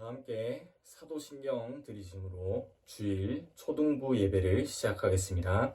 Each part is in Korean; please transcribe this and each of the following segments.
다 함께 사도신경 들이심으로 주일 초등부 예배를 시작하겠습니다.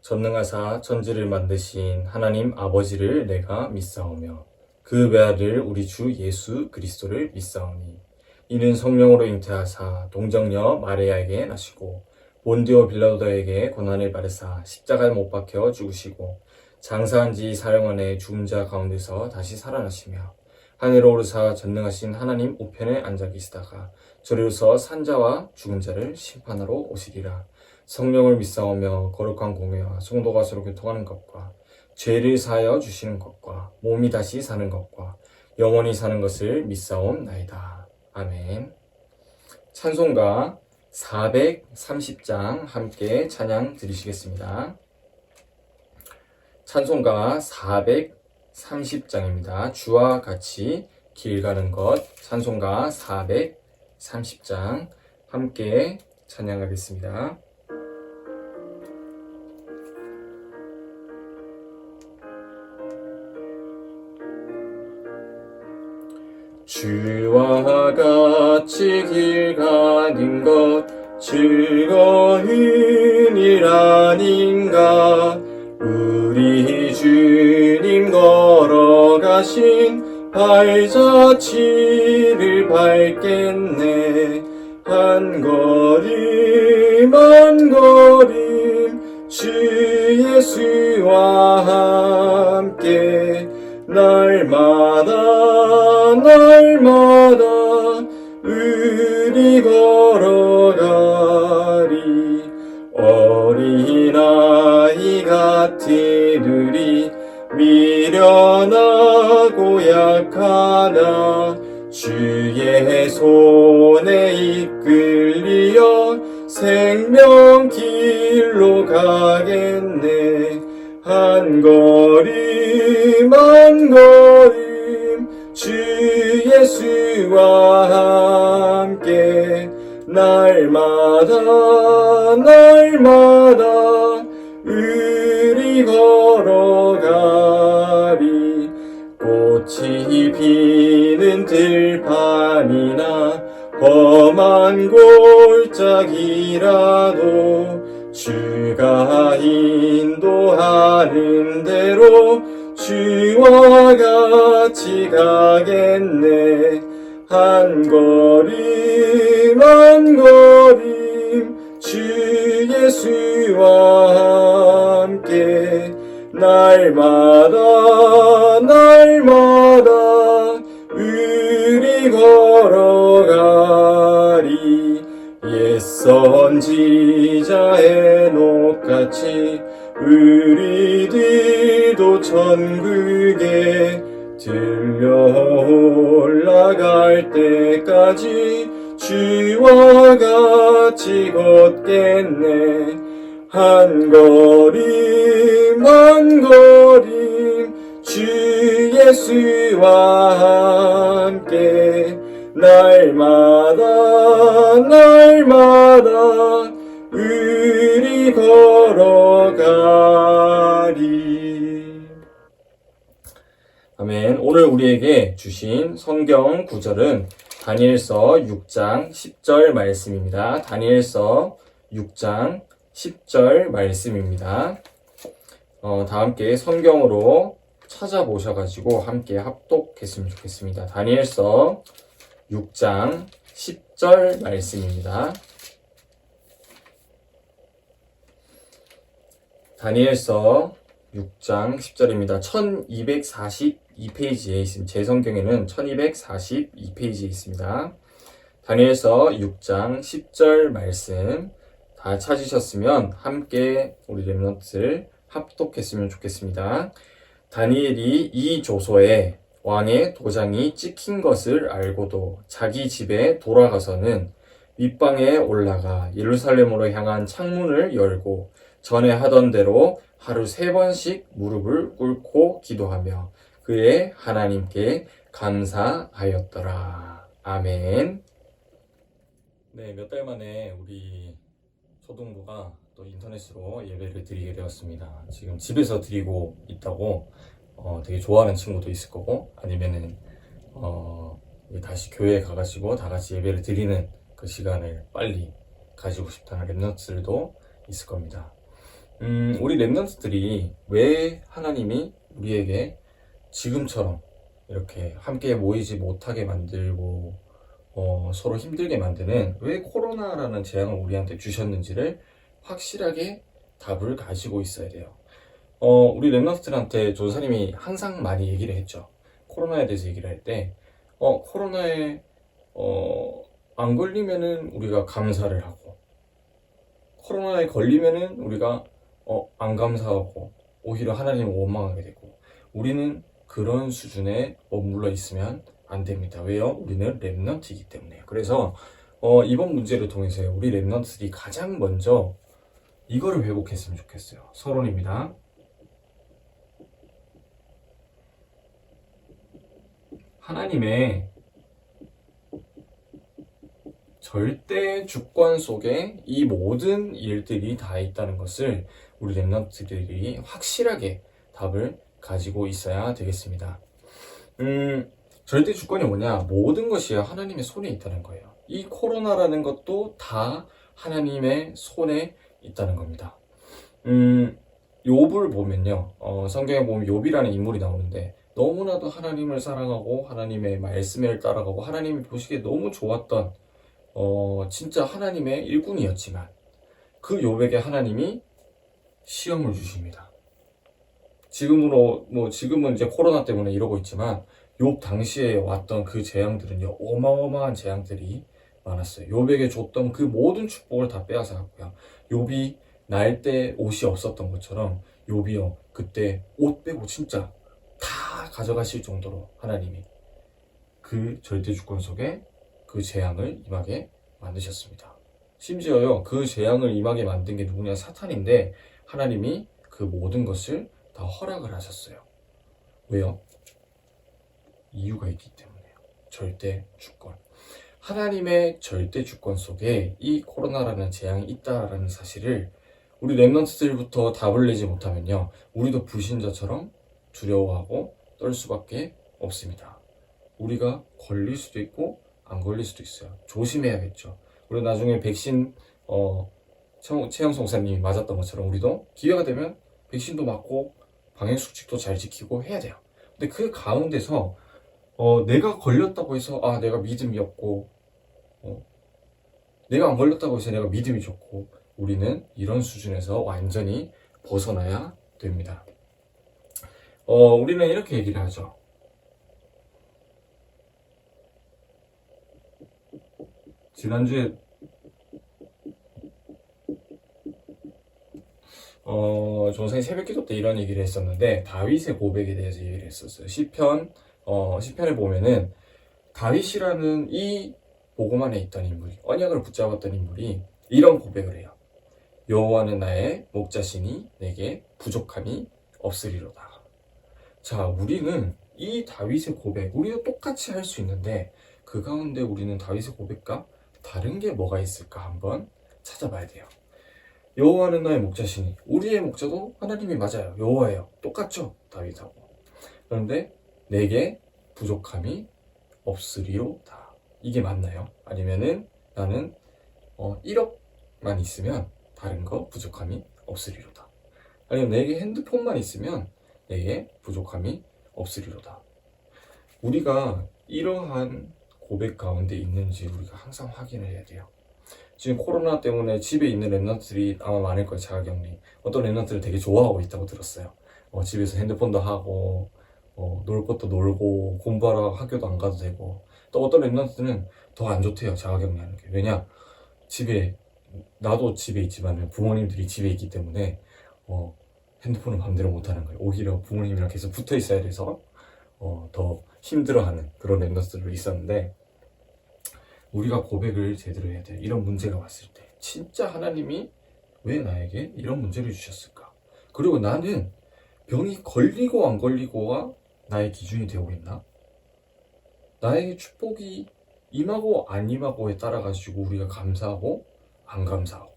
전능하사 천지를 만드신 하나님 아버지를 내가 믿사오며 그 외아들 우리 주 예수 그리스도를 믿사오니 이는 성령으로 잉태하사 동정녀 마리아에게 나시고 본디오 빌라도에게 고난을 받으사 십자가에 못 박혀 죽으시고 장사한 지 사흘 만에 죽은 자 가운데서 다시 살아나시며 하늘로 오르사 전능하신 하나님 우편에 앉아 계시다가 저리로서 산자와 죽은 자를 심판하러 오시리라. 성령을 믿사오며 거룩한 공회와 성도가 서로 교통하는 것과 죄를 사하여 주시는 것과 몸이 다시 사는 것과 영원히 사는 것을 믿사옵나이다. 아멘. 찬송가 430장 함께 찬양 드리시겠습니다. 찬송가 430장입니다. 주와 같이 길 가는 것 찬송가 430장 함께 찬양하겠습니다. 주와 같이 길 가는 것 즐거운 일 아닌가. 우리 주님 걸어가신 발자취를 밟겠네. 한 걸음 한 걸음 주 예수와 함께 날마다 우리 걸어가리. 어린아이 같은 우리 미련하고 약하나 주의 손에 이끌리어 생명길로 가겠네. 한 걸음 한 걸음 주 예수와 함께 날마다 우리 걸어가리. 꽃이 피는 들판이나 험한 골짜기라도 주가 인도하는 대로 주와 같이 가겠네. 한 걸음 한 걸음 주 예수와 함께 날마다 우리 걸어가리. 옛 선지자의 녹같이 우리들도 천국에 들려 올라갈 때까지 주와 같이 걷겠네. 한 걸음 한 걸음 주 예수와 함께 날마다 우리 걸어가리. 아멘. 오늘 우리에게 주신 성경 구절은 다니엘서 6장 10절 말씀입니다. 다니엘서 6장 10절 말씀입니다. 다 함께 성경으로 찾아보셔가지고 함께 합독했으면 좋겠습니다. 다니엘서 6장 10절 말씀입니다. 다니엘서 6장 10절입니다. 1242페이지에 있습니다. 제 성경에는 1242페이지에 있습니다. 다니엘서 6장 10절 말씀 다 찾으셨으면 함께 우리 렘넌트를 합독했으면 좋겠습니다. 다니엘이 이 조서에 왕의 도장이 찍힌 것을 알고도 자기 집에 돌아가서는 윗방에 올라가 예루살렘으로 향한 창문을 열고 전에 하던 대로 하루 3번씩 무릎을 꿇고 기도하며 그의 하나님께 감사하였더라. 아멘. 네, 몇 달 만에 우리 초등부가 또 인터넷으로 예배를 드리게 되었습니다. 지금 집에서 드리고 있다고 되게 좋아하는 친구도 있을 거고, 아니면은 다시 교회에 가가지고 다 같이 예배를 드리는 그 시간을 빨리 가지고 싶다는 랩런트들도 있을 겁니다. 우리 랩런트들이 왜 하나님이 우리에게 지금처럼 이렇게 함께 모이지 못하게 만들고 서로 힘들게 만드는 왜 코로나라는 재앙을 우리한테 주셨는지를 확실하게 답을 가지고 있어야 돼요. 우리 랩런트들한테 조사님이 항상 많이 얘기를 했죠. 코로나에 대해서 얘기를 할 때, 코로나에, 안 걸리면은 우리가 감사를 하고, 코로나에 걸리면은 우리가, 안 감사하고, 오히려 하나님을 원망하게 되고, 우리는 그런 수준에 머물러 있으면 안 됩니다. 왜요? 우리는 랩런트이기 때문에요. 그래서, 이번 문제를 통해서 우리 랩런트들이 가장 먼저 이거를 회복했으면 좋겠어요. 서론입니다. 하나님의 절대 주권 속에 이 모든 일들이 다 있다는 것을 우리 랩런트들이 확실하게 답을 가지고 있어야 되겠습니다. 절대 주권이 뭐냐? 모든 것이 하나님의 손에 있다는 거예요. 이 코로나라는 것도 다 하나님의 손에 있다는 겁니다. 욥을 보면요, 성경에 보면 욥이라는 인물이 나오는데 너무나도 하나님을 사랑하고 하나님의 말씀을 따라가고 하나님이 보시기에 너무 좋았던 진짜 하나님의 일꾼이었지만 그 욥에게 하나님이 시험을 주십니다. 지금은 이제 코로나 때문에 이러고 있지만 욥 당시에 왔던 그 재앙들은요, 어마어마한 재앙들이 많았어요. 욥에게 줬던 그 모든 축복을 다 빼앗아갔고요. 욥이 날 때 옷이 없었던 것처럼 욥이요, 그때 옷 빼고 진짜 다 가져가실 정도로 하나님이 그 절대 주권 속에 그 재앙을 임하게 만드셨습니다. 심지어요, 그 재앙을 임하게 만든 게 누구냐? 사탄인데 하나님이 그 모든 것을 다 허락을 하셨어요. 왜요? 이유가 있기 때문에요. 절대 주권. 하나님의 절대 주권 속에 이 코로나라는 재앙이 있다라는 사실을 우리 랩런트들부터 답을 내지 못하면요, 우리도 불신자처럼 두려워하고 떨 수밖에 없습니다. 우리가 걸릴 수도 있고 안 걸릴 수도 있어요. 조심해야겠죠. 우리 나중에 백신 최영 송사님이 맞았던 것처럼 우리도 기회가 되면 백신도 맞고 방역수칙도 잘 지키고 해야 돼요. 근데 그 가운데서 내가 걸렸다고 해서 내가 믿음이 없고 내가 안 걸렸다고 해서 내가 믿음이 좋고, 우리는 이런 수준에서 완전히 벗어나야 됩니다. 우리는 이렇게 얘기를 하죠. 지난주에 jon생이 새벽기도 때 이런 얘기를 했었는데 다윗의 고백에 대해서 얘기를 했었어요. 시편을 보면은 다윗이라는 이 복음 안에 있던 인물이, 언약을 붙잡았던 인물이 이런 고백을 해요. 여호와는 나의 목자시니 내게 부족함이 없으리로다. 자, 우리는 이 다윗의 고백, 우리도 똑같이 할 수 있는데 그 가운데 우리는 다윗의 고백과 다른 게 뭐가 있을까 한번 찾아봐야 돼요. 여호와는 나의 목자시니, 우리의 목자도 하나님이 맞아요. 여호와예요. 똑같죠, 다윗하고. 그런데 내게 부족함이 없으리로다. 이게 맞나요? 아니면은 나는 1억만 있으면 다른 거 부족함이 없으리로다. 아니면 내게 핸드폰만 있으면 내게 부족함이 없으리로다. 우리가 이러한 고백 가운데 있는지 우리가 항상 확인을 해야 돼요. 지금 코로나 때문에 집에 있는 랩런트들이 아마 많을 거예요. 자가격리. 어떤 랩런트를 되게 좋아하고 있다고 들었어요. 집에서 핸드폰도 하고 놀 것도 놀고 공부하러 학교도 안 가도 되고, 또 어떤 랩런트는 더 안 좋대요. 자가격리하는 게. 왜냐? 나도 집에 있지만 부모님들이 집에 있기 때문에 핸드폰을 마음대로 못하는 거예요. 오히려 부모님이랑 계속 붙어 있어야 돼서 더 힘들어하는 그런 랩런트들도 있었는데, 우리가 고백을 제대로 해야 돼요. 이런 문제가 왔을 때 진짜 하나님이 왜 나에게 이런 문제를 주셨을까? 그리고 나는 병이 걸리고 안 걸리고가 나의 기준이 되고 있나? 나에게 축복이 임하고 안 임하고에 따라 가지고 우리가 감사하고 안 감사하고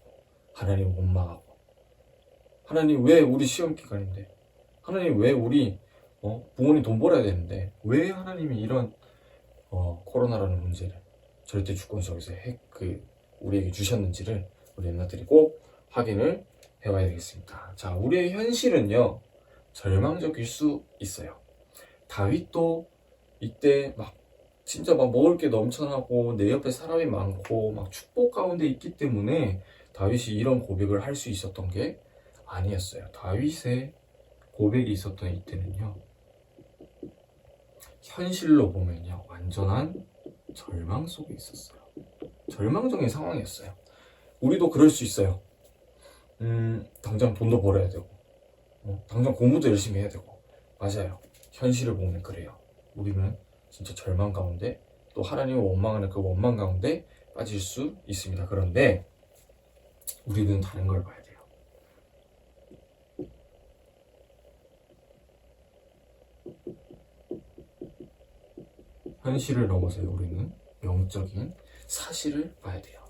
하나님 원망하고, 하나님 왜 우리 시험 기간인데, 하나님 왜 우리 부모님 돈 벌어야 되는데 왜 하나님이 이런 코로나라는 문제를 절대 주권 속에서 우리에게 주셨는지를 우리 엠마들이 꼭 확인을 해봐야 되겠습니다. 자, 우리의 현실은요, 절망적일 수 있어요. 다윗도 이때 진짜 먹을 게 넘쳐나고 내 옆에 사람이 많고 축복 가운데 있기 때문에 다윗이 이런 고백을 할 수 있었던 게 아니었어요. 다윗의 고백이 있었던 이때는요, 현실로 보면요, 완전한 절망 속에 있었어요. 절망적인 상황이었어요. 우리도 그럴 수 있어요. 당장 돈도 벌어야 되고, 당장 공부도 열심히 해야 되고. 맞아요. 현실을 보면 그래요. 우리는 진짜 절망 가운데, 또 하나님을 원망하는 그 원망 가운데 빠질 수 있습니다. 그런데 우리는 다른 걸 봐야 돼요. 현실을 넘어서요, 우리는 영적인 사실을 봐야 돼요.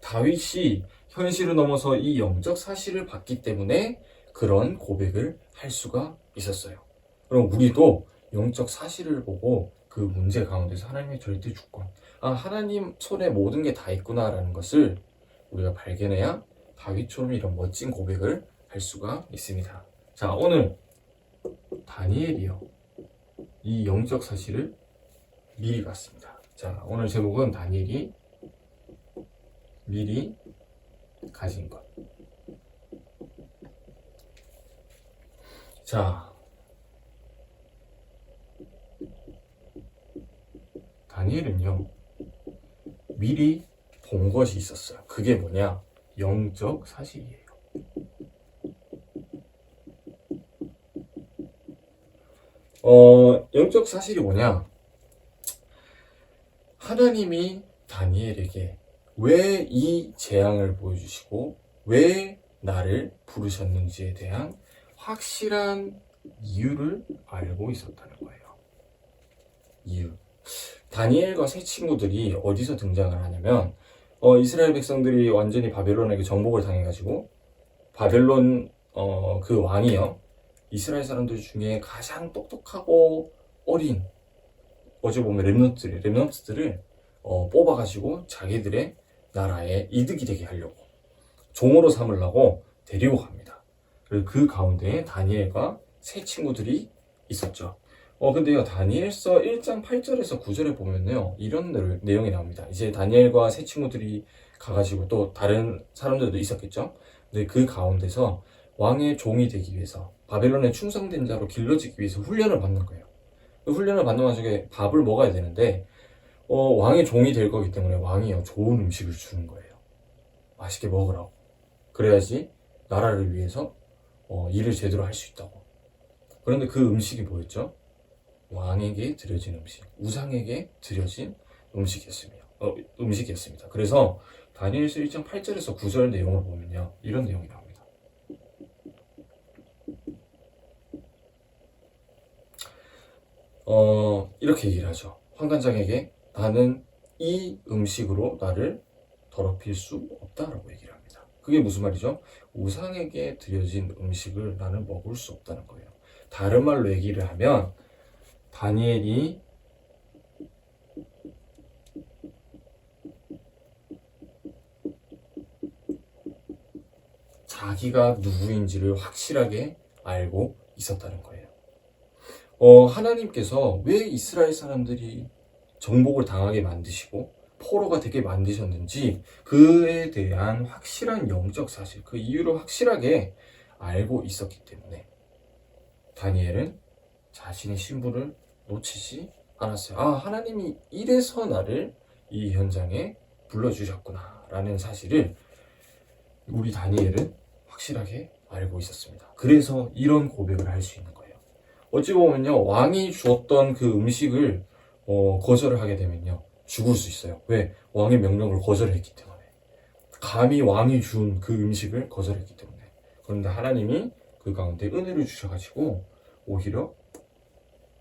다윗이 현실을 넘어서 이 영적 사실을 봤기 때문에 그런 고백을 할 수가 있었어요. 그럼 우리도 영적 사실을 보고 그 문제 가운데서 하나님의 절대 주권, 하나님 손에 모든 게 다 있구나라는 것을 우리가 발견해야 다윗처럼 이런 멋진 고백을 할 수가 있습니다. 자, 오늘 다니엘이요, 이 영적 사실을 미리 봤습니다. 자, 오늘 제목은 다니엘이 미리 가진 것. 자, 다니엘은요, 미리 본 것이 있었어요. 그게 뭐냐? 영적 사실이에요. 영적 사실이 뭐냐? 하나님이 다니엘에게 왜 이 재앙을 보여주시고 왜 나를 부르셨는지에 대한 확실한 이유를 알고 있었다는 거예요. 이유. 다니엘과 세 친구들이 어디서 등장을 하냐면, 이스라엘 백성들이 완전히 바벨론에게 정복을 당해가지고 바벨론 그 왕이요, 이스라엘 사람들 중에 가장 똑똑하고 어린, 어제 보면 렘넌트들을 뽑아가지고 자기들의 나라에 이득이 되게 하려고, 종으로 삼으려고 데리고 갑니다. 그리고 그 가운데에 다니엘과 세 친구들이 있었죠. 근데요, 다니엘서 1장 8절에서 9절에 보면요, 이런 내용이 나옵니다. 이제 다니엘과 세 친구들이 가가지고 또 다른 사람들도 있었겠죠. 근데 그 가운데서 왕의 종이 되기 위해서, 바벨론에 충성된 자로 길러지기 위해서 훈련을 받는 거예요. 그 훈련을 받는 와중에 밥을 먹어야 되는데, 왕의 종이 될 거기 때문에 왕이요, 좋은 음식을 주는 거예요. 맛있게 먹으라고. 그래야지 나라를 위해서 일을 제대로 할 수 있다고. 그런데 그 음식이 뭐였죠? 왕에게 드려진 음식, 우상에게 드려진 음식이었습니다. 그래서 다니엘서 1장 8절에서 9절 내용을 보면요, 이런 내용이 나옵니다. 이렇게 얘기를 하죠. 환관장에게 나는 이 음식으로 나를 더럽힐 수 없다라고 얘기를 합니다. 그게 무슨 말이죠? 우상에게 드려진 음식을 나는 먹을 수 없다는 거예요. 다른 말로 얘기를 하면, 다니엘이 자기가 누구인지를 확실하게 알고 있었다는 거예요. 하나님께서 왜 이스라엘 사람들이 정복을 당하게 만드시고 포로가 되게 만드셨는지 그에 대한 확실한 영적 사실, 그 이유를 확실하게 알고 있었기 때문에 다니엘은 자신의 신분을 놓치지 않았어요. 하나님이 이래서 나를 이 현장에 불러주셨구나 라는 사실을 우리 다니엘은 확실하게 알고 있었습니다. 그래서 이런 고백을 할 수 있는 거예요. 어찌 보면요, 왕이 주었던 그 음식을 거절을 하게 되면요, 죽을 수 있어요. 왜? 왕의 명령을 거절했기 때문에. 감히 왕이 준 그 음식을 거절했기 때문에. 그런데 하나님이 그 가운데 은혜를 주셔가지고 오히려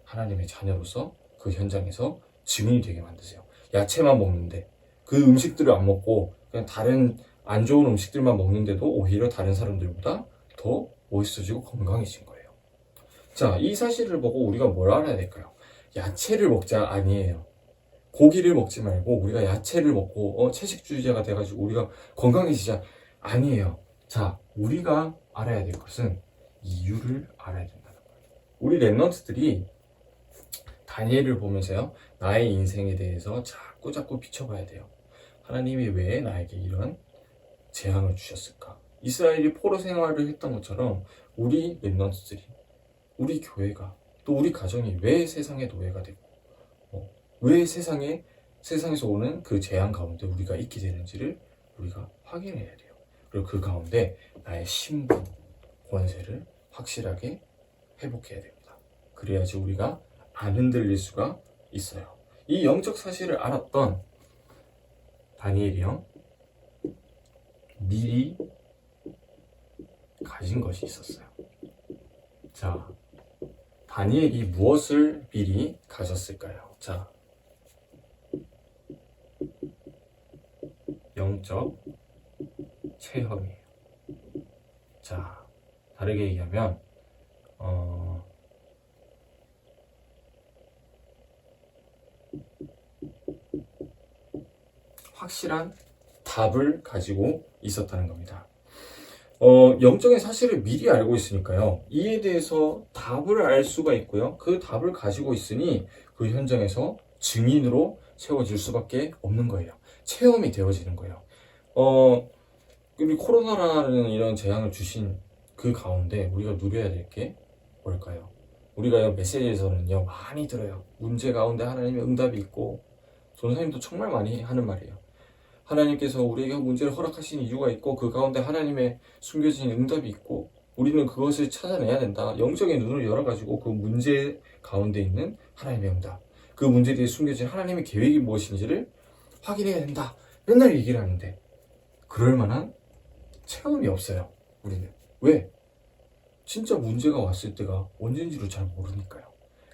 하나님의 자녀로서 그 현장에서 증인이 되게 만드세요. 야채만 먹는데 그 음식들을 안 먹고 그냥 다른 안 좋은 음식들만 먹는데도 오히려 다른 사람들보다 더 멋있어지고 건강해진 거예요. 자, 이 사실을 보고 우리가 뭘 알아야 될까요? 야채를 먹자 아니에요. 고기를 먹지 말고 우리가 야채를 먹고 채식주의자가 돼가지고 우리가 건강해지자. 아니에요. 자, 우리가 알아야 될 것은 이유를 알아야 된다는 거예요. 우리 랩런트들이 다니엘을 보면서요, 나의 인생에 대해서 자꾸 비춰봐야 돼요. 하나님이 왜 나에게 이런 재앙을 주셨을까? 이스라엘이 포로 생활을 했던 것처럼 우리 랩런트들이, 우리 교회가, 또 우리 가정이 왜 세상의 노예가 되고 왜 세상에서 오는 그 재앙 가운데 우리가 있게 되는지를 우리가 확인해야 돼요. 그리고 그 가운데 나의 신분, 권세를 확실하게 회복해야 됩니다. 그래야지 우리가 안 흔들릴 수가 있어요. 이 영적 사실을 알았던 다니엘이 형, 미리 가진 것이 있었어요. 자, 다니엘이 무엇을 미리 가졌을까요? 자, 영적 체험이에요. 자, 다르게 얘기하면 확실한 답을 가지고 있었다는 겁니다. 영적인 사실을 미리 알고 있으니까요, 이에 대해서 답을 알 수가 있고요, 그 답을 가지고 있으니 그 현장에서 증인으로 세워질 수밖에 없는 거예요. 체험이 되어지는 거예요. 우리 코로나라는 이런 재앙을 주신 그 가운데 우리가 누려야 될 게 뭘까요? 우리가 메시지에서는요 많이 들어요. 문제 가운데 하나님의 응답이 있고, 전사님도 정말 많이 하는 말이에요. 하나님께서 우리에게 문제를 허락하신 이유가 있고, 그 가운데 하나님의 숨겨진 응답이 있고, 우리는 그것을 찾아내야 된다. 영적인 눈을 열어가지고 그 문제 가운데 있는 하나님의 응답, 그 문제에 대해 숨겨진 하나님의 계획이 무엇인지를 확인해야 된다. 맨날 얘기를 하는데 그럴 만한 체험이 없어요. 우리는. 왜? 진짜 문제가 왔을 때가 언젠지를 잘 모르니까요.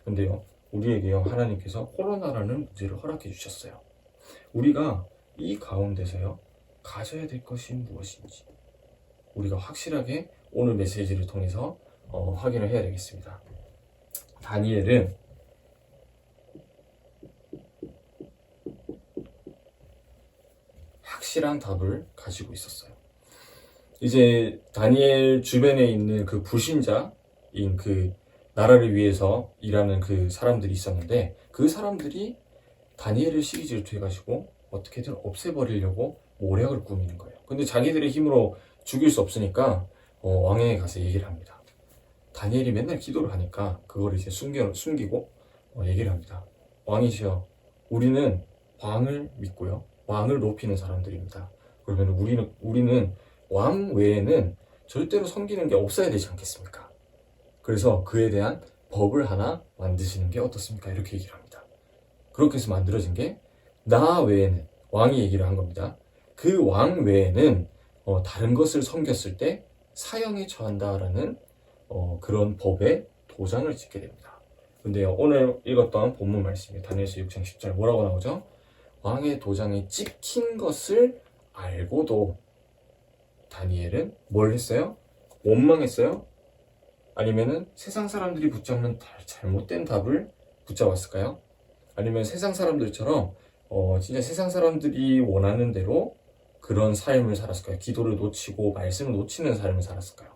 근데요, 우리에게요 하나님께서 코로나라는 문제를 허락해 주셨어요. 우리가 이 가운데서요 가져야 될 것이 무엇인지 우리가 확실하게 오늘 메시지를 통해서 확인을 해야 되겠습니다. 다니엘은 확실한 답을 가지고 있었어요. 이제 다니엘 주변에 있는 그 불신자인 그 나라를 위해서 일하는 그 사람들이 있었는데, 그 사람들이 다니엘을 시기 질투해가지고 어떻게든 없애버리려고 모략을 꾸미는 거예요. 근데 자기들의 힘으로 죽일 수 없으니까 왕에게 가서 얘기를 합니다. 다니엘이 맨날 기도를 하니까 그걸 이제 숨기고 얘기를 합니다. 왕이시여, 우리는 왕을 믿고요, 왕을 높이는 사람들입니다. 그러면 우리는 왕 외에는 절대로 섬기는 게 없어야 되지 않겠습니까? 그래서 그에 대한 법을 하나 만드시는 게 어떻습니까? 이렇게 얘기를 합니다. 그렇게 해서 만들어진 게, 나 외에는, 왕이 얘기를 한 겁니다. 그 왕 외에는 다른 것을 섬겼을 때 사형에 처한다라는 그런 법에 도장을 찍게 됩니다. 근데요, 오늘 읽었던 본문 말씀이 다니엘서 6장 10절 뭐라고 나오죠? 왕의 도장이 찍힌 것을 알고도 다니엘은 뭘 했어요? 원망했어요? 아니면은 세상 사람들이 붙잡는 잘못된 답을 붙잡았을까요? 아니면 세상 사람들처럼 진짜 세상 사람들이 원하는 대로 그런 삶을 살았을까요? 기도를 놓치고 말씀을 놓치는 삶을 살았을까요?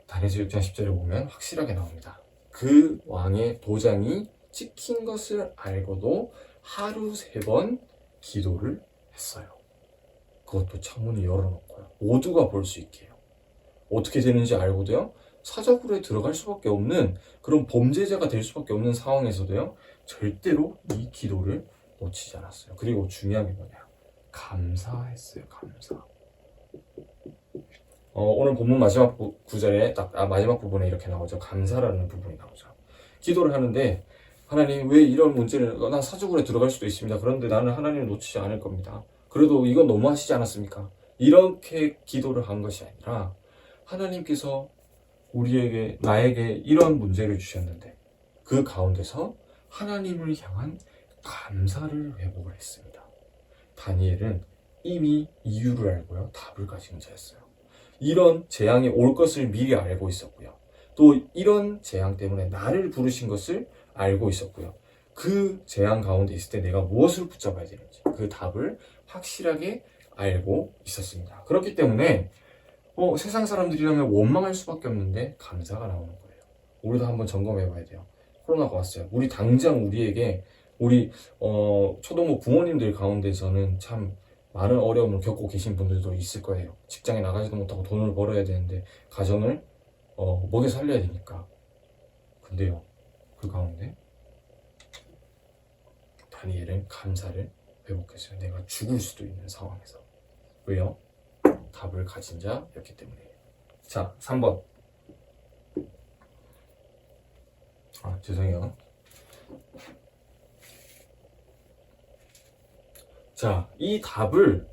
다니엘서 6장 10절에 보면 확실하게 나옵니다. 그 왕의 도장이 찍힌 것을 알고도 하루 3번 기도를 했어요. 그것도 창문을 열어놓고요, 모두가 볼 수 있게 해요. 어떻게 되는지 알고도요, 사자굴에 들어갈 수밖에 없는 그런 범죄자가 될 수밖에 없는 상황에서도요, 절대로 이 기도를 놓치지 않았어요. 그리고 중요한 게 뭐냐? 감사했어요. 감사. 오늘 본문 마지막 구절에 마지막 부분에 이렇게 나오죠. 감사라는 부분이 나오죠. 기도를 하는데, 하나님, 왜 이런 문제를, 난 사자굴에 들어갈 수도 있습니다. 그런데 나는 하나님을 놓치지 않을 겁니다. 그래도 이건 너무 하시지 않았습니까? 이렇게 기도를 한 것이 아니라, 하나님께서 나에게 이런 문제를 주셨는데 그 가운데서 하나님을 향한 감사를 회복을 했습니다. 다니엘은 이미 이유를 알고요, 답을 가진 자였어요. 이런 재앙이 올 것을 미리 알고 있었고요, 또 이런 재앙 때문에 나를 부르신 것을 알고 있었고요, 그 재앙 가운데 있을 때 내가 무엇을 붙잡아야 되는지 그 답을 확실하게 알고 있었습니다. 그렇기 때문에 세상 사람들이라면 원망할 수밖에 없는데 감사가 나오는 거예요. 우리도 한번 점검해 봐야 돼요. 코로나가 왔어요. 우리 당장 우리에게 우리 초등부 부모님들 가운데서는 참 많은 어려움을 겪고 계신 분들도 있을 거예요. 직장에 나가지도 못하고 돈을 벌어야 되는데 가정을 먹여 살려야 되니까. 근데요, 그 가운데 다니엘은 감사를 회복했어요. 내가 죽을 수도 있는 상황에서. 왜요? 답을 가진 자였기 때문이에요. 자, 3번. 죄송해요. 자, 이 답을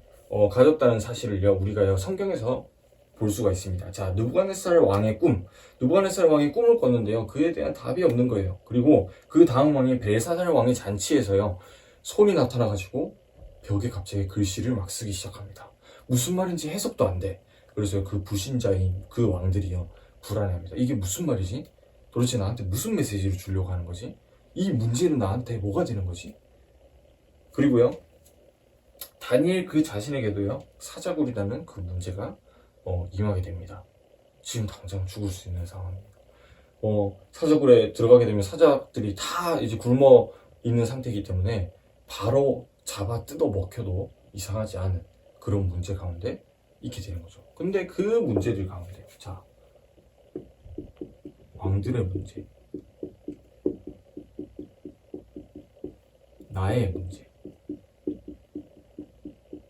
가졌다는 사실을요, 우리가 성경에서 볼 수가 있습니다. 자, 느부갓네살 왕의 꿈. 느부갓네살 왕이 꿈을 꿨는데요, 그에 대한 답이 없는 거예요. 그리고 그 다음 왕인 벨사살 왕의 잔치에서요, 손이 나타나가지고 벽에 갑자기 글씨를 막 쓰기 시작합니다. 무슨 말인지 해석도 안 돼. 그래서 그 불신자인 그 왕들이요, 불안해합니다. 이게 무슨 말이지? 도대체 나한테 무슨 메시지를 주려고 하는 거지? 이 문제는 나한테 뭐가 되는 거지? 그리고요, 다니엘 그 자신에게도요, 사자굴이라는 그 문제가 임하게 됩니다. 지금 당장 죽을 수 있는 상황입니다. 사자굴에 들어가게 되면 사자들이 다 이제 굶어 있는 상태이기 때문에 바로 잡아 뜯어 먹혀도 이상하지 않은 그런 문제 가운데 있게 되는 거죠. 근데 그 문제들 가운데, 자, 왕들의 문제, 나의 문제,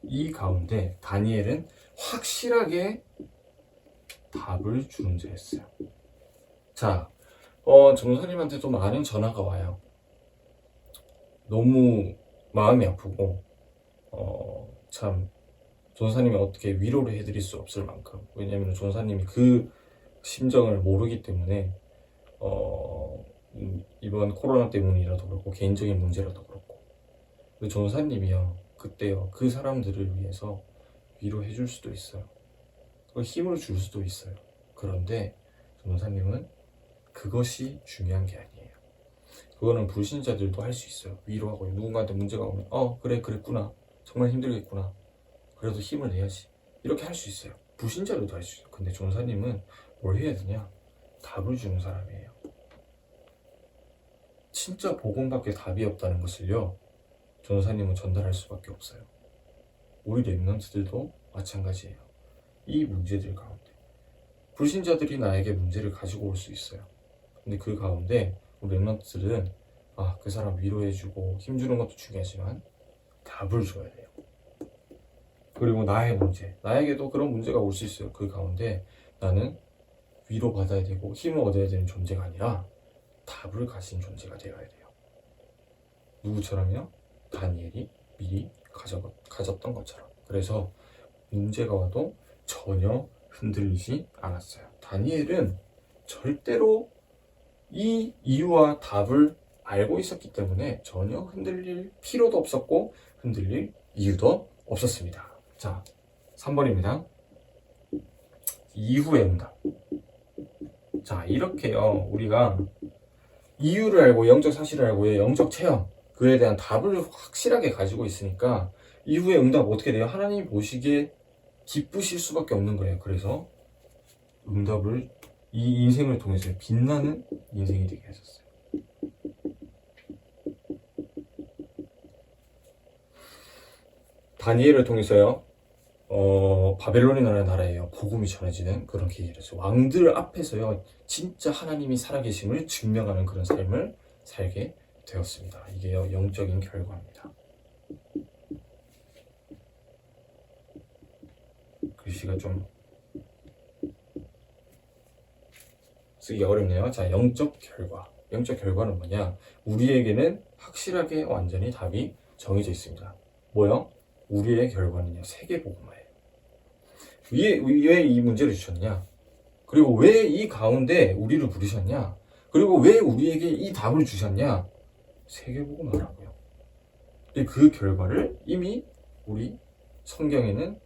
이 가운데 다니엘은 확실하게 답을 주는 자였어요. 자, 전도사님한테도 많은 전화가 와요. 너무 마음이 아프고 참 전도사님이 어떻게 위로를 해드릴 수 없을 만큼, 왜냐하면 전도사님이 그 심정을 모르기 때문에 이번 코로나 때문이라도 그렇고 개인적인 문제라도 그렇고, 그 전도사님이요, 그때요, 그 사람들을 위해서 위로해 줄 수도 있어요. 힘을 줄 수도 있어요. 그런데 전도사님은 그것이 중요한 게 아니에요. 그거는 불신자들도 할 수 있어요. 위로하고 누군가한테 문제가 오면 그래 그랬구나, 정말 힘들겠구나, 그래도 힘을 내야지, 이렇게 할 수 있어요. 불신자들도 할 수 있어요. 근데 전도사님은 뭘 해야 되냐? 답을 주는 사람이에요. 진짜 복음밖에 답이 없다는 것을요, 전도사님은 전달할 수밖에 없어요. 우리 랩런트들도 마찬가지예요. 이 문제들 가운데 불신자들이 나에게 문제를 가지고 올 수 있어요. 근데 그 가운데 우리 랩런트들은 그 사람 위로해주고 힘주는 것도 중요하지만 답을 줘야 돼요. 그리고 나의 문제, 나에게도 그런 문제가 올 수 있어요. 그 가운데 나는 위로받아야 되고 힘을 얻어야 되는 존재가 아니라 답을 가진 존재가 되어야 돼요. 누구처럼요? 다니엘이 미리 가졌던 것처럼. 그래서 문제가 와도 전혀 흔들리지 않았어요. 다니엘은 절대로 이 이유와 답을 알고 있었기 때문에 전혀 흔들릴 필요도 없었고 흔들릴 이유도 없었습니다. 자, 3번입니다. 이후의 응답. 자, 이렇게요, 우리가 이유를 알고 영적 사실을 알고 영적 체험, 그에 대한 답을 확실하게 가지고 있으니까 이후의 응답 어떻게 돼요? 하나님이 보시기에 기쁘실 수밖에 없는 거예요. 그래서 응답을 이 인생을 통해서 빛나는 인생이 되게 하셨어요. 다니엘을 통해서요, 바벨론이라는 나라에요, 복음이 전해지는 그런 계기를 했어요. 왕들 앞에서요, 진짜 하나님이 살아계심을 증명하는 그런 삶을 살게 되었습니다. 이게요, 영적인 결과입니다. 글씨가 좀 쓰기가 어렵네요. 자, 영적 결과. 영적 결과는 뭐냐? 우리에게는 확실하게 완전히 답이 정해져 있습니다. 뭐요? 우리의 결과는요, 세계복음화예요. 왜 이 문제를 주셨냐? 그리고 왜 이 가운데 우리를 부르셨냐? 그리고 왜 우리에게 이 답을 주셨냐? 세계복음화라고요. 그 결과를 이미 우리 성경에는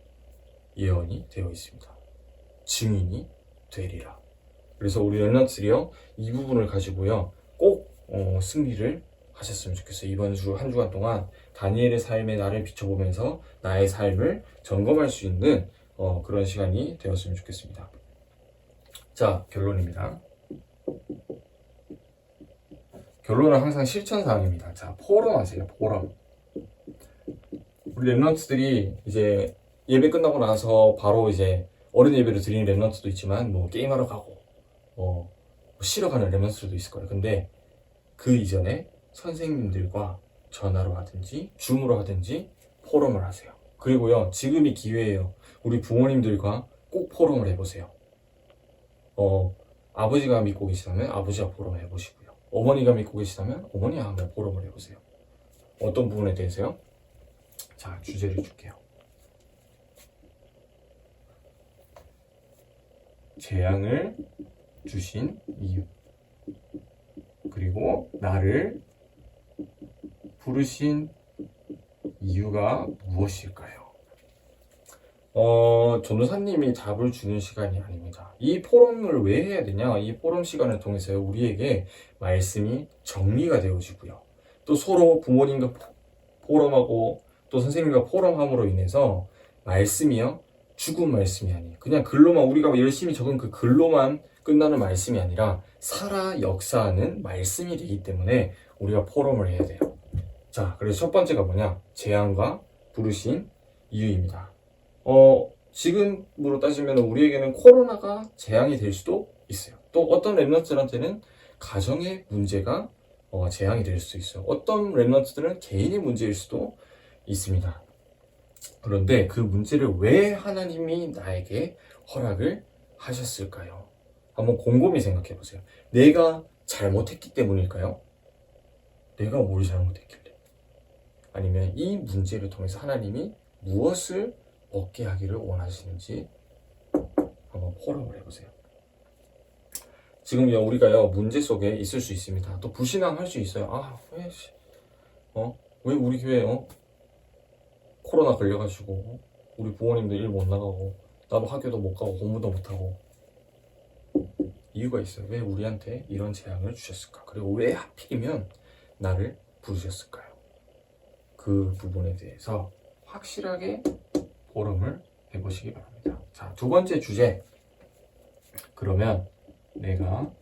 예언이 되어 있습니다. 증인이 되리라. 그래서 우리 랩런트들이요, 이 부분을 가지고요, 꼭 승리를 하셨으면 좋겠어요. 이번 주 한 주간 동안 다니엘의 삶에 나를 비춰보면서 나의 삶을 점검할 수 있는 그런 시간이 되었으면 좋겠습니다. 자, 결론입니다. 결론은 항상 실천사항입니다. 자, 포럼하세요. 포럼. 우리 랩런트들이 이제 예배 끝나고 나서 바로 이제 어른 예배를 드리는 랩런트도 있지만 뭐 게임하러 가고 쉬러 가는 랩런트들도 있을 거예요. 근데 그 이전에 선생님들과 전화로 하든지 줌으로 하든지 포럼을 하세요. 그리고요, 지금이 기회예요. 우리 부모님들과 꼭 포럼을 해보세요. 아버지가 믿고 계시다면 아버지와 포럼을 해보시고요. 어머니가 믿고 계시다면 어머니와 한번 포럼을 해보세요. 어떤 부분에 대해서요? 자, 주제를 줄게요. 재앙을 주신 이유, 그리고 나를 부르신 이유가 무엇일까요? 전도사님이 답을 주는 시간이 아닙니다. 이 포럼을 왜 해야 되냐? 이 포럼 시간을 통해서 우리에게 말씀이 정리가 되어지고요. 또 서로 부모님과 포럼하고 또 선생님과 포럼함으로 인해서 말씀이요, 죽은 말씀이 아니에요. 그냥 글로만 우리가 열심히 적은 그 글로만 끝나는 말씀이 아니라 살아 역사하는 말씀이 되기 때문에 우리가 포럼을 해야 돼요. 자, 그래서 첫 번째가 뭐냐? 재앙과 부르신 이유입니다. 지금으로 따지면 우리에게는 코로나가 재앙이 될 수도 있어요. 또 어떤 랩런트들한테는 가정의 문제가 재앙이 될 수도 있어요. 어떤 랩런트들은 개인의 문제일 수도 있습니다. 그런데 그 문제를 왜 하나님이 나에게 허락을 하셨을까요? 한번 곰곰이 생각해 보세요. 내가 잘못했기 때문일까요? 내가 뭘 잘못했길래? 아니면 이 문제를 통해서 하나님이 무엇을 얻게 하기를 원하시는지 한번 포럼을 해보세요. 지금요, 우리가요, 문제 속에 있을 수 있습니다. 또 불신앙할 수 있어요. 왜 우리 교회 코로나 걸려가지고 우리 부모님도 일 못 나가고 나도 학교도 못 가고 공부도 못 하고. 이유가 있어요. 왜 우리한테 이런 재앙을 주셨을까? 그리고 왜 하필이면 나를 부르셨을까요? 그 부분에 대해서 확실하게 포럼을 해보시기 바랍니다. 자, 두 번째 주제. 그러면 내가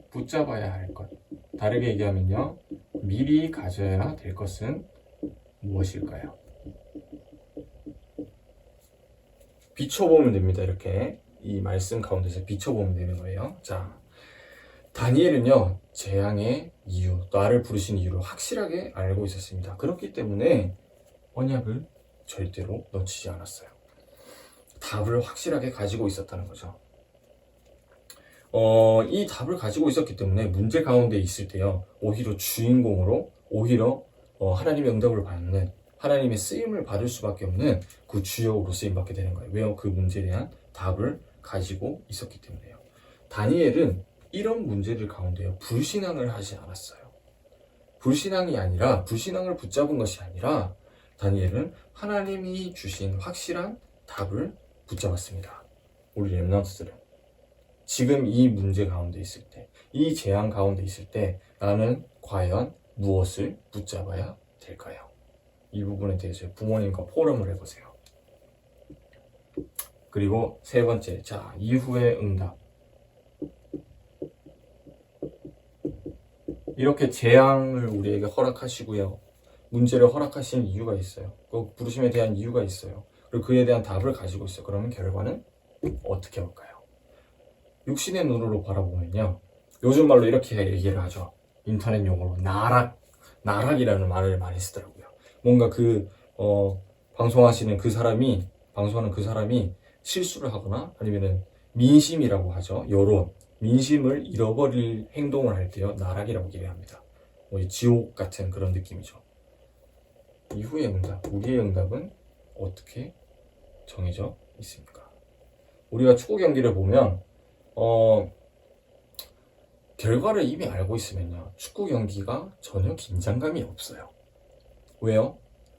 붙잡아야 할 것. 다르게 얘기하면요, 미리 가져야 될 것은 무엇일까요? 비춰보면 됩니다. 이렇게 이 말씀 가운데서 비춰보면 되는 거예요. 자, 다니엘은요, 재앙의 이유, 나를 부르신 이유를 확실하게 알고 있었습니다. 그렇기 때문에 언약을 절대로 놓치지 않았어요. 답을 확실하게 가지고 있었다는 거죠. 이 답을 가지고 있었기 때문에 문제 가운데 있을 때요, 오히려 주인공으로, 오히려 하나님의 응답을 받는, 하나님의 쓰임을 받을 수밖에 없는 그 주역으로 쓰임받게 되는 거예요. 왜요? 그 문제에 대한 답을 가지고 있었기 때문에요. 다니엘은 이런 문제들 가운데요, 불신앙을 하지 않았어요. 불신앙을 붙잡은 것이 아니라 다니엘은 하나님이 주신 확실한 답을 붙잡았습니다. 우리 렘넌트들은 지금 이 문제 가운데 있을 때, 이 재앙 가운데 있을 때 나는 과연 무엇을 붙잡아야 될까요? 이 부분에 대해서 부모님과 포럼을 해보세요. 그리고 세 번째, 자, 이후의 응답. 이렇게 재앙을 우리에게 허락하시고요, 문제를 허락하신 이유가 있어요. 그 부르심에 대한 이유가 있어요. 그리고 그에 대한 답을 가지고 있어요. 그러면 결과는 어떻게 할까요? 육신의 눈으로 바라보면요, 요즘 말로 이렇게 얘기를 하죠. 인터넷 용어로 나락이라는 말을 많이 쓰더라고요. 뭔가 방송하는 그 사람이 실수를 하거나 아니면은 민심이라고 하죠. 여론, 민심을 잃어버릴 행동을 할 때요, 나락이라고 얘기합니다. 지옥 같은 그런 느낌이죠. 이후의 응답, 우리의 응답은 어떻게 정해져 있습니까? 우리가 축구 경기를 보면 결과를 이미 알고 있으면요, 축구 경기가 전혀 긴장감이 없어요. 왜요?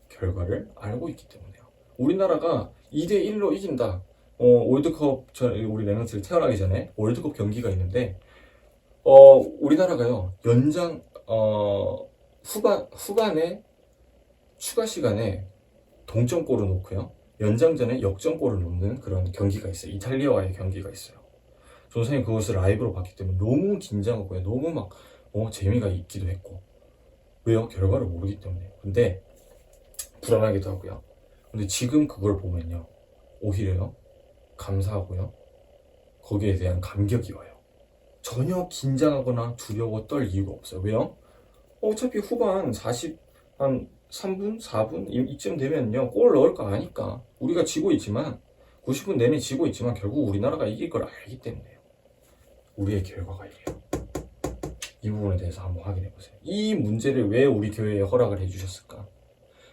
결과를 알고 있기 때문에요. 우리나라가 2대1로 이긴다. 월드컵 우리 랩런트를 태어나기 전에 월드컵 경기가 있는데 우리나라가요, 후반에 추가 시간에 동점골을 넣고요, 연장전에 역전골을 넣는 그런 경기가 있어요. 이탈리아와의 경기가 있어요. 저 선생님 그것을 라이브로 봤기 때문에 너무 긴장하고요. 너무 막, 재미가 있기도 했고. 왜요? 결과를 모르기 때문에. 근데, 불안하기도 하고요. 근데 지금 그걸 보면요, 오히려요, 감사하고요, 거기에 대한 감격이 와요. 전혀 긴장하거나 두려워 떨 이유가 없어요. 왜요? 어차피 후반 3분, 4분 이쯤 되면요, 골 넣을 거 아니까. 우리가 지고 있지만 90분 내내 지고 있지만 결국 우리나라가 이길 걸 알기 때문에요. 우리의 결과가 이래요. 이 부분에 대해서 한번 확인해 보세요. 이 문제를 왜 우리 교회에 허락을 해주셨을까?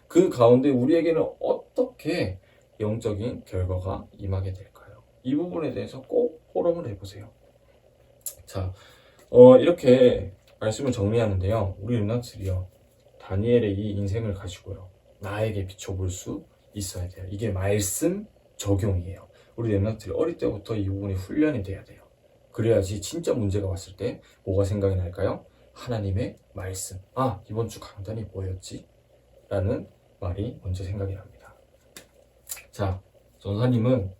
그 가운데 우리에게는 어떻게 영적인 결과가 임하게 될까요? 이 부분에 대해서 꼭 포럼을 해보세요. 자, 이렇게 말씀을 정리하는데요, 우리 렘넌트들이요, 다니엘의 이 인생을 가지고요, 나에게 비춰볼 수 있어야 돼요. 이게 말씀 적용이에요. 우리 렘넌트들이 어릴 때부터 이 부분이 훈련이 돼야 돼요. 그래야지 진짜 문제가 왔을 때 뭐가 생각이 날까요? 하나님의 말씀. 아, 이번 주 강단이 뭐였지? 라는 말이 먼저 생각이 납니다. 자, 전사님은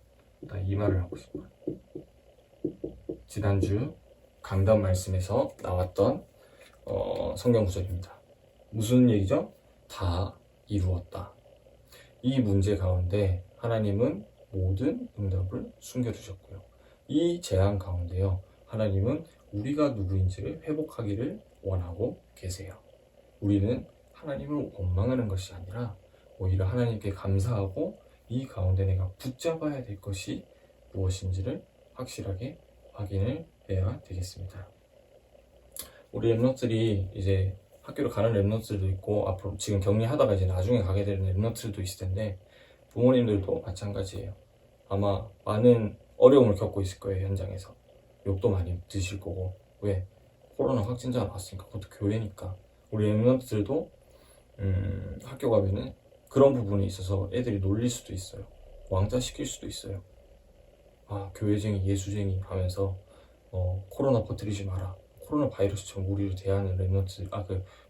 이 말을 하고 싶어요. 지난주 강단 말씀에서 나왔던 성경 구절입니다. 무슨 얘기죠? 다 이루었다. 이 문제 가운데 하나님은 모든 응답을 숨겨두셨고요. 이 재앙 가운데요, 하나님은 우리가 누구인지를 회복하기를 원하고 계세요. 우리는 하나님을 원망하는 것이 아니라 오히려 하나님께 감사하고 이 가운데 내가 붙잡아야 될 것이 무엇인지를 확실하게 확인을 해야 되겠습니다. 우리 렘넌트들이 이제 학교를 가는 렘넌트들도 있고, 앞으로 지금 격리하다가 이제 나중에 가게 되는 렘넌트들도 있을 텐데, 부모님들도 마찬가지예요. 아마 많은 어려움을 겪고 있을 거예요. 현장에서 욕도 많이 드실 거고. 왜? 코로나 확진자가 나왔으니까. 그것도 교회니까. 우리 렘넌트들도 학교 가면은 그런 부분이 있어서 애들이 놀릴 수도 있어요. 왕따 시킬 수도 있어요. 아, 교회쟁이, 예수쟁이 하면서 코로나 퍼뜨리지 마라, 코로나 바이러스처럼 우리를 대하는 렘넌트,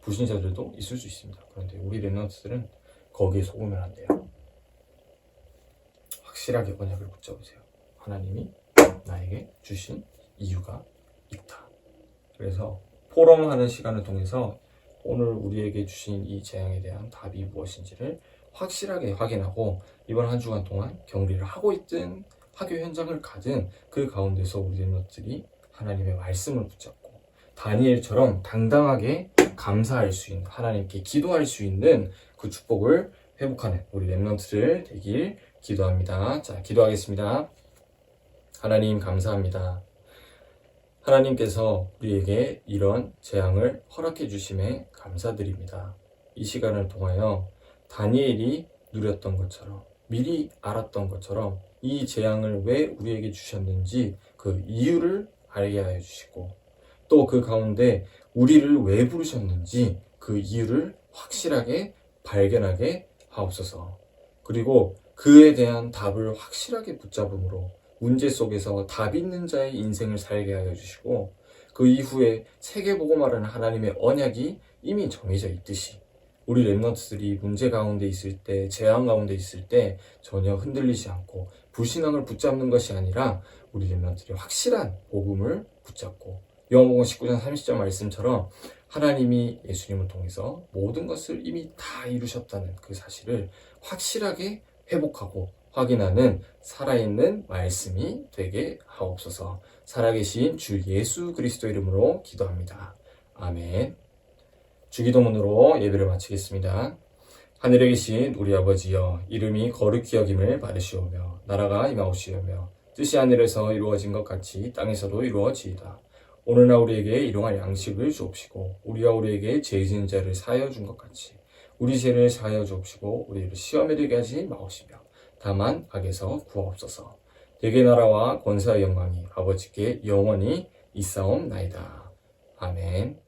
불신자들도 있을 수 있습니다. 그런데 우리 렘넌트들은 거기에 속으면 안 돼요. 확실하게 언약을 붙잡으세요. 하나님이 나에게 주신 이유가 있다. 그래서 포럼하는 시간을 통해서 오늘 우리에게 주신 이 재앙에 대한 답이 무엇인지를 확실하게 확인하고, 이번 한 주간 동안 격리를 하고 있든 학교 현장을 가든 그 가운데서 우리 렘넌트들이 하나님의 말씀을 붙잡고 다니엘처럼 당당하게 감사할 수 있는, 하나님께 기도할 수 있는 그 축복을 회복하는 우리 렘넌트들 되길 기도합니다. 자, 기도하겠습니다. 하나님 감사합니다. 하나님께서 우리에게 이런 재앙을 허락해 주심에 감사드립니다. 이 시간을 통하여 다니엘이 누렸던 것처럼, 미리 알았던 것처럼 이 재앙을 왜 우리에게 주셨는지 그 이유를 알게 하여 주시고, 또 그 가운데 우리를 왜 부르셨는지 그 이유를 확실하게 발견하게 하옵소서. 그리고 그에 대한 답을 확실하게 붙잡음으로 문제 속에서 답 있는 자의 인생을 살게 하여 주시고, 그 이후에 세계복음화라는 하나님의 언약이 이미 정해져 있듯이 우리 렘넌트들이 문제 가운데 있을 때, 재앙 가운데 있을 때 전혀 흔들리지 않고 불신앙을 붙잡는 것이 아니라 우리 렘넌트들이 확실한 복음을 붙잡고, 요한복음 19장 30절 말씀처럼 하나님이 예수님을 통해서 모든 것을 이미 다 이루셨다는 그 사실을 확실하게 회복하고 확인하는 살아있는 말씀이 되게 하옵소서. 살아계신 주 예수 그리스도 이름으로 기도합니다. 아멘. 주기도문으로 예배를 마치겠습니다. 하늘에 계신 우리 아버지여, 이름이 거룩히 여김을 받으시오며 나라가 임하옵시오며 뜻이 하늘에서 이루어진 것 같이 땅에서도 이루어지이다. 오늘날 우리에게 일용할 양식을 주옵시고, 우리가 우리에게 죄 지은 자를 사하여 준 것 같이 우리 죄를 사하여 주옵시고, 우리를 시험에 들게 하지 마옵시며 다만 악에서 구하옵소서. 대개 나라와 권세와 영광이 아버지께 영원히 있사옵나이다. 아멘.